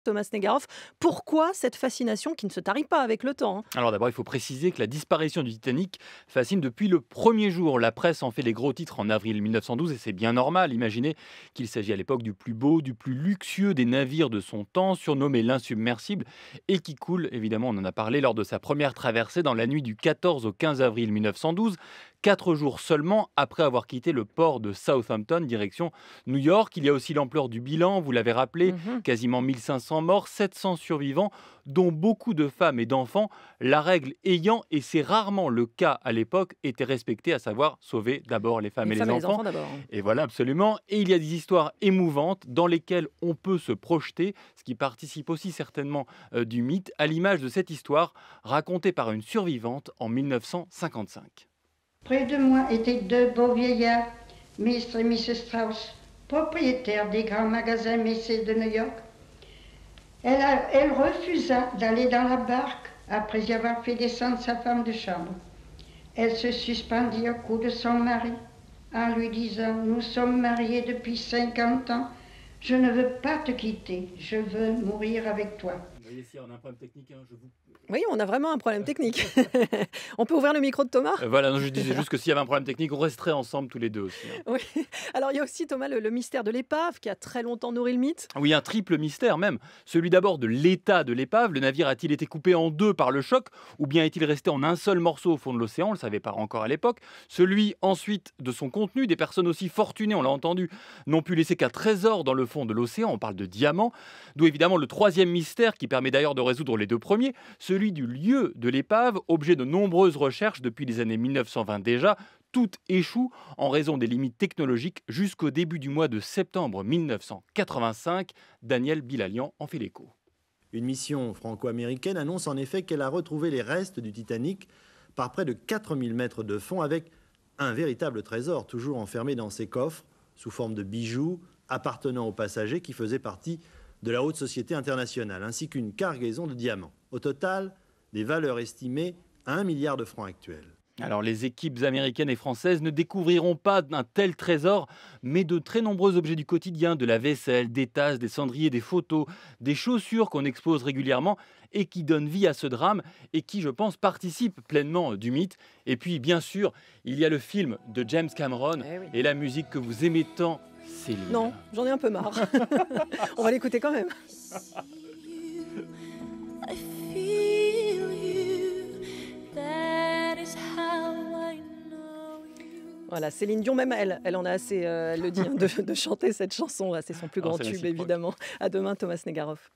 Thomas Negaroff, pourquoi cette fascination qui ne se tarit pas avec le temps, hein? Alors d'abord, il faut préciser que la disparition du Titanic fascine depuis le premier jour. La presse en fait les gros titres en avril 1912 et c'est bien normal. Imaginez qu'il s'agit à l'époque du plus beau, du plus luxueux des navires de son temps, surnommé l'insubmersible, et qui coule, évidemment, on en a parlé, lors de sa première traversée dans la nuit du 14 au 15 avril 1912, 4 jours seulement après avoir quitté le port de Southampton, direction New York. Il y a aussi l'ampleur du bilan, vous l'avez rappelé, Mhm. quasiment 1500 morts, 700 survivants, dont beaucoup de femmes et d'enfants, la règle ayant, et c'est rarement le cas à l'époque, été respectée, à savoir sauver d'abord les femmes Les et les femmes et les enfants. enfants d'abord, hein. Et voilà, absolument. Et il y a des histoires émouvantes dans lesquelles on peut se projeter, ce qui participe aussi certainement du mythe, à l'image de cette histoire racontée par une survivante en 1955. Près de moi étaient deux beaux vieillards, Mr. et Mrs. Strauss, propriétaires des grands magasins Macy's de New York. Elle refusa d'aller dans la barque après y avoir fait descendre sa femme de chambre. Elle se suspendit au cou de son mari en lui disant: « Nous sommes mariés depuis 50 ans, je ne veux pas te quitter, je veux mourir avec toi. » Vous voyez, si on a un problème technique, je vous... Oui, on a vraiment un problème technique. On peut ouvrir le micro de Thomas? Voilà, non, je disais juste que s'il y avait un problème technique, on resterait ensemble tous les deux aussi, hein. Oui. Alors, il y a aussi, Thomas, le mystère de l'épave qui a très longtemps nourri le mythe. Oui, un triple mystère même. Celui d'abord de l'état de l'épave. Le navire a-t-il été coupé en deux par le choc ou bien est-il resté en un seul morceau au fond de l'océan? On ne le savait pas encore à l'époque. Celui ensuite de son contenu. Des personnes aussi fortunées, on l'a entendu, n'ont pu laisser qu'un trésor dans le fond de l'océan. On parle de diamants. D'où évidemment le troisième mystère qui permet d'ailleurs de résoudre les deux premiers. Celui du lieu de l'épave, objet de nombreuses recherches depuis les années 1920 déjà. Toutes échouent en raison des limites technologiques jusqu'au début du mois de septembre 1985. Daniel Bilalian en fait l'écho. Une mission franco-américaine annonce en effet qu'elle a retrouvé les restes du Titanic par près de 4000 mètres de fond avec un véritable trésor toujours enfermé dans ses coffres sous forme de bijoux appartenant aux passagers qui faisaient partie de la haute société internationale, ainsi qu'une cargaison de diamants. Au total, des valeurs estimées à 1 milliard de francs actuels. Alors les équipes américaines et françaises ne découvriront pas un tel trésor, mais de très nombreux objets du quotidien, de la vaisselle, des tasses, des cendriers, des photos, des chaussures qu'on expose régulièrement et qui donnent vie à ce drame et qui, je pense, participent pleinement du mythe. Et puis, bien sûr, il y a le film de James Cameron Eh oui. et la musique que vous aimez tant, Céline. Non, j'en ai un peu marre. On va l'écouter quand même. I feel you. That is how I know you. Voilà, Céline Dion, même elle en a assez, elle le dit, hein, de chanter cette chanson. C'est son plus Alors, grand c'est tube, réciproque. évidemment. À demain, Thomas Negaroff.